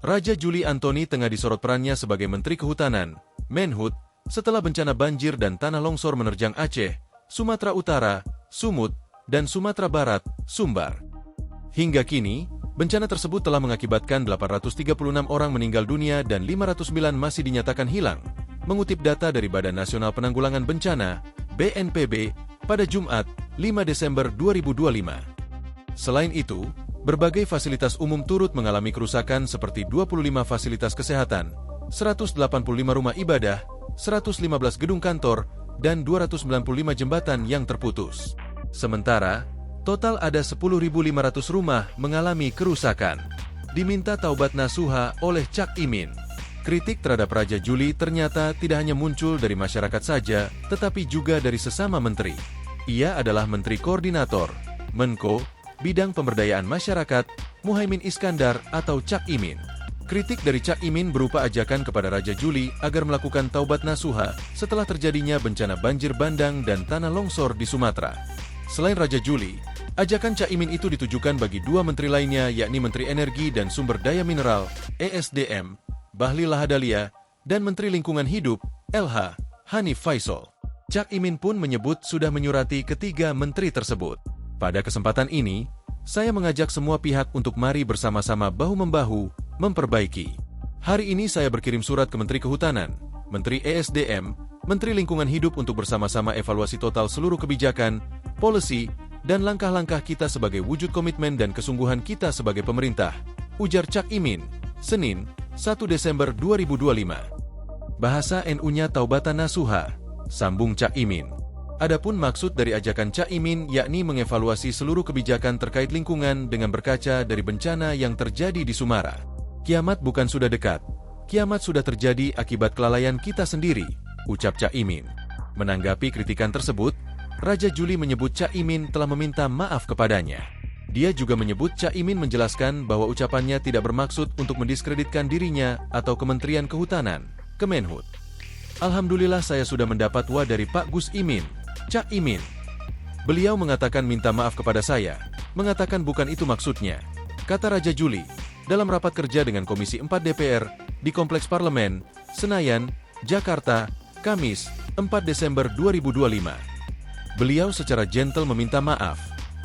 Raja Juli Antoni tengah disorot perannya sebagai Menteri Kehutanan, Menhut, setelah bencana banjir dan tanah longsor menerjang Aceh, Sumatera Utara, Sumut, dan Sumatera Barat, Sumbar. Hingga kini, bencana tersebut telah mengakibatkan 836 orang meninggal dunia dan 509 masih dinyatakan hilang, mengutip data dari Badan Nasional Penanggulangan Bencana, BNPB, pada Jumat, 5 Desember 2025. Selain itu, berbagai fasilitas umum turut mengalami kerusakan seperti 25 fasilitas kesehatan, 185 rumah ibadah, 115 gedung kantor, dan 295 jembatan yang terputus. Sementara, total ada 10.500 rumah mengalami kerusakan. Diminta taubat nasuha oleh Cak Imin. Kritik terhadap Raja Juli ternyata tidak hanya muncul dari masyarakat saja, tetapi juga dari sesama menteri. Ia adalah Menteri Koordinator, Menko, Bidang Pemberdayaan Masyarakat, Muhaimin Iskandar atau Cak Imin. Kritik dari Cak Imin berupa ajakan kepada Raja Juli agar melakukan taubat nasuha setelah terjadinya bencana banjir bandang dan tanah longsor di Sumatera. Selain Raja Juli, ajakan Cak Imin itu ditujukan bagi dua menteri lainnya, yakni Menteri Energi dan Sumber Daya Mineral, ESDM, Bahlil Lahadalia, dan Menteri Lingkungan Hidup, LH, Hanif Faisal. Cak Imin pun menyebut sudah menyurati ketiga menteri tersebut. Pada kesempatan ini, saya mengajak semua pihak untuk mari bersama-sama bahu-membahu memperbaiki. Hari ini saya berkirim surat ke Menteri Kehutanan, Menteri ESDM, Menteri Lingkungan Hidup untuk bersama-sama evaluasi total seluruh kebijakan, policy, dan langkah-langkah kita sebagai wujud komitmen dan kesungguhan kita sebagai pemerintah, ujar Cak Imin, Senin, 1 Desember 2025. Bahasa NU-nya taubatan nasuha, sambung Cak Imin. Adapun maksud dari ajakan Cak Imin yakni mengevaluasi seluruh kebijakan terkait lingkungan dengan berkaca dari bencana yang terjadi di Sumatera. Kiamat bukan sudah dekat, kiamat sudah terjadi akibat kelalaian kita sendiri, ucap Cak Imin. Menanggapi kritikan tersebut, Raja Juli menyebut Cak Imin telah meminta maaf kepadanya. Dia juga menyebut Cak Imin menjelaskan bahwa ucapannya tidak bermaksud untuk mendiskreditkan dirinya atau Kementerian Kehutanan, Kemenhut. Alhamdulillah saya sudah mendapat wa dari Pak Gus Imin, Cak Imin. Beliau mengatakan minta maaf kepada saya, mengatakan bukan itu maksudnya, kata Raja Juli, dalam rapat kerja dengan Komisi 4 DPR di Kompleks Parlemen, Senayan, Jakarta, Kamis, 4 Desember 2025. Beliau secara gentle meminta maaf,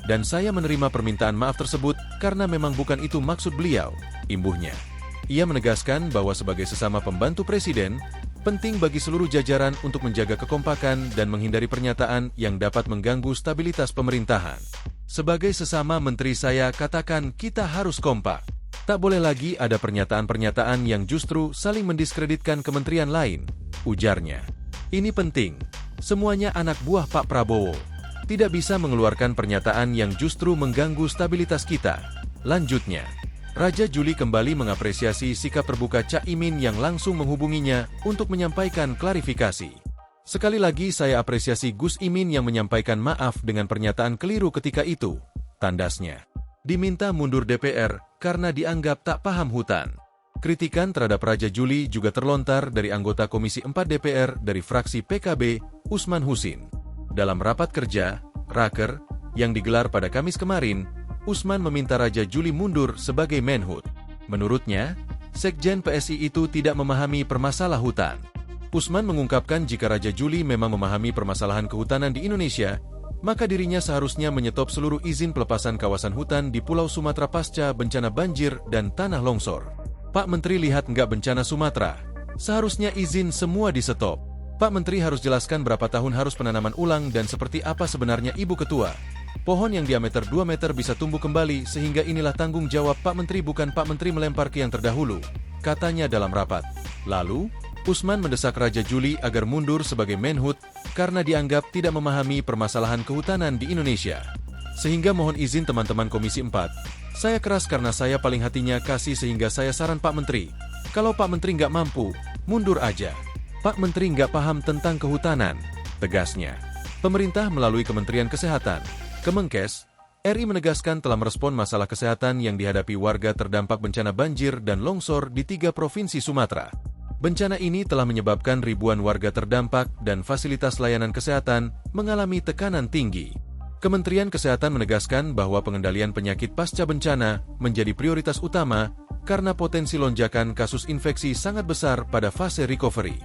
dan saya menerima permintaan maaf tersebut karena memang bukan itu maksud beliau, imbuhnya. Ia menegaskan bahwa sebagai sesama pembantu presiden, penting bagi seluruh jajaran untuk menjaga kekompakan dan menghindari pernyataan yang dapat mengganggu stabilitas pemerintahan. Sebagai sesama menteri saya katakan kita harus kompak. Tak boleh lagi ada pernyataan-pernyataan yang justru saling mendiskreditkan kementerian lain, ujarnya. Ini penting. Semuanya anak buah Pak Prabowo. Tidak bisa mengeluarkan pernyataan yang justru mengganggu stabilitas kita. Lanjutnya, Raja Juli kembali mengapresiasi sikap terbuka Cak Imin yang langsung menghubunginya untuk menyampaikan klarifikasi. Sekali lagi saya apresiasi Gus Imin yang menyampaikan maaf dengan pernyataan keliru ketika itu, tandasnya. Diminta mundur DPR karena dianggap tak paham hutan. Kritikan terhadap Raja Juli juga terlontar dari anggota Komisi 4 DPR dari fraksi PKB, Usman Husin. Dalam rapat kerja, Raker, yang digelar pada Kamis kemarin, Usman meminta Raja Juli mundur sebagai Menhut. Menurutnya, Sekjen PSI itu tidak memahami permasalahan hutan. Usman mengungkapkan jika Raja Juli memang memahami permasalahan kehutanan di Indonesia, maka dirinya seharusnya menyetop seluruh izin pelepasan kawasan hutan di Pulau Sumatera pasca bencana banjir dan tanah longsor. Pak Menteri lihat nggak bencana Sumatera? Seharusnya izin semua disetop. Pak Menteri harus jelaskan berapa tahun harus penanaman ulang dan seperti apa sebenarnya Ibu Ketua. Pohon yang diameter 2 meter bisa tumbuh kembali sehingga inilah tanggung jawab Pak Menteri, bukan Pak Menteri melempar ke yang terdahulu, katanya dalam rapat. Lalu, Usman mendesak Raja Juli agar mundur sebagai Menhut karena dianggap tidak memahami permasalahan kehutanan di Indonesia. Sehingga mohon izin teman-teman Komisi 4, saya keras karena saya paling hatinya kasih sehingga saya saran Pak Menteri, kalau Pak Menteri nggak mampu, mundur aja. Pak Menteri nggak paham tentang kehutanan, tegasnya. Pemerintah melalui Kementerian Kesehatan, Kemenkes, RI menegaskan telah merespon masalah kesehatan yang dihadapi warga terdampak bencana banjir dan longsor di 3 provinsi Sumatera. Bencana ini telah menyebabkan ribuan warga terdampak dan fasilitas layanan kesehatan mengalami tekanan tinggi. Kementerian Kesehatan menegaskan bahwa pengendalian penyakit pasca bencana menjadi prioritas utama karena potensi lonjakan kasus infeksi sangat besar pada fase recovery.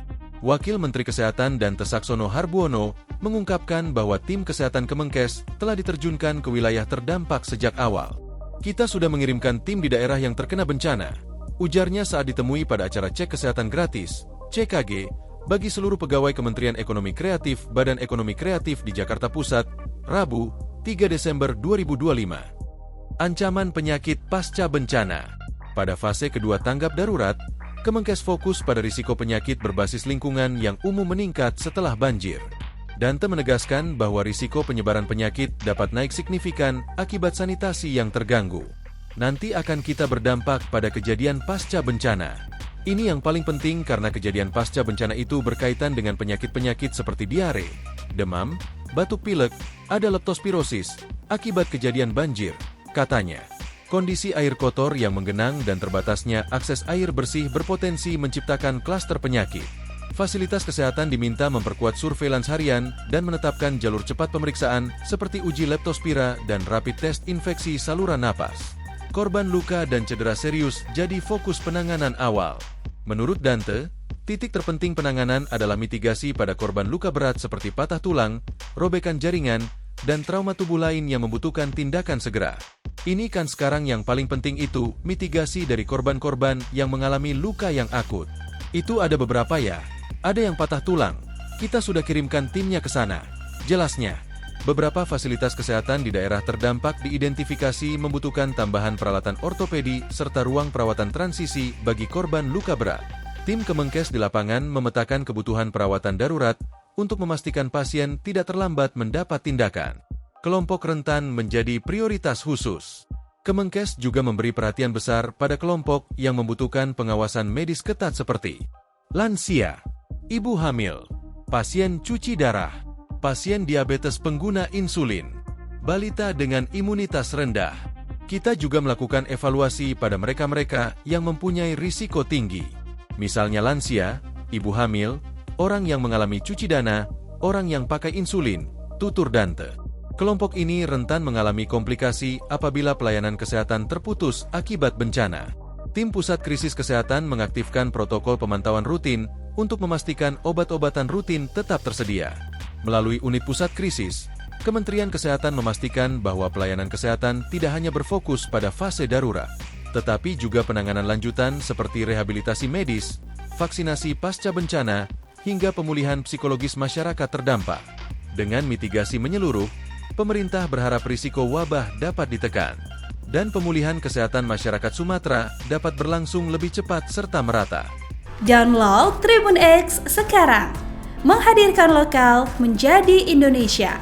Wakil Menteri Kesehatan Dante Saxono Harbuono mengungkapkan bahwa tim kesehatan Kemenkes telah diterjunkan ke wilayah terdampak sejak awal. Kita sudah mengirimkan tim di daerah yang terkena bencana, ujarnya saat ditemui pada acara cek kesehatan gratis, CKG, bagi seluruh pegawai Kementerian Ekonomi Kreatif Badan Ekonomi Kreatif di Jakarta Pusat, Rabu, 3 Desember 2025. Ancaman penyakit pasca bencana. Pada fase kedua tanggap darurat, Kemenkes fokus pada risiko penyakit berbasis lingkungan yang umum meningkat setelah banjir. Dante menegaskan bahwa risiko penyebaran penyakit dapat naik signifikan akibat sanitasi yang terganggu. Nanti akan kita berdampak pada kejadian pasca bencana. Ini yang paling penting karena kejadian pasca bencana itu berkaitan dengan penyakit-penyakit seperti diare, demam, batuk pilek, ada leptospirosis, akibat kejadian banjir, katanya. Kondisi air kotor yang menggenang dan terbatasnya akses air bersih berpotensi menciptakan klaster penyakit. Fasilitas kesehatan diminta memperkuat surveillance harian dan menetapkan jalur cepat pemeriksaan seperti uji leptospira dan rapid test infeksi saluran napas. Korban luka dan cedera serius jadi fokus penanganan awal. Menurut Dante, titik terpenting penanganan adalah mitigasi pada korban luka berat seperti patah tulang, robekan jaringan, dan trauma tubuh lain yang membutuhkan tindakan segera. Ini kan sekarang yang paling penting itu, mitigasi dari korban-korban yang mengalami luka yang akut. Itu ada beberapa ya. Ada yang patah tulang. Kita sudah kirimkan timnya ke sana. Jelasnya, beberapa fasilitas kesehatan di daerah terdampak diidentifikasi membutuhkan tambahan peralatan ortopedi serta ruang perawatan transisi bagi korban luka berat. Tim Kemenkes di lapangan memetakan kebutuhan perawatan darurat untuk memastikan pasien tidak terlambat mendapat tindakan. Kelompok rentan menjadi prioritas khusus. Kemenkes juga memberi perhatian besar pada kelompok yang membutuhkan pengawasan medis ketat seperti lansia, ibu hamil, pasien cuci darah, pasien diabetes pengguna insulin, balita dengan imunitas rendah. Kita juga melakukan evaluasi pada mereka-mereka yang mempunyai risiko tinggi. Misalnya lansia, ibu hamil, orang yang mengalami cuci dana, orang yang pakai insulin, tutur Dante. Kelompok ini rentan mengalami komplikasi apabila pelayanan kesehatan terputus akibat bencana. Tim Pusat Krisis Kesehatan mengaktifkan protokol pemantauan rutin untuk memastikan obat-obatan rutin tetap tersedia. Melalui unit pusat krisis, Kementerian Kesehatan memastikan bahwa pelayanan kesehatan tidak hanya berfokus pada fase darurat, tetapi juga penanganan lanjutan seperti rehabilitasi medis, vaksinasi pasca bencana, hingga pemulihan psikologis masyarakat terdampak. Dengan mitigasi menyeluruh, pemerintah berharap risiko wabah dapat ditekan, dan pemulihan kesehatan masyarakat Sumatera dapat berlangsung lebih cepat serta merata. Download Tribun X sekarang, menghadirkan lokal menjadi Indonesia.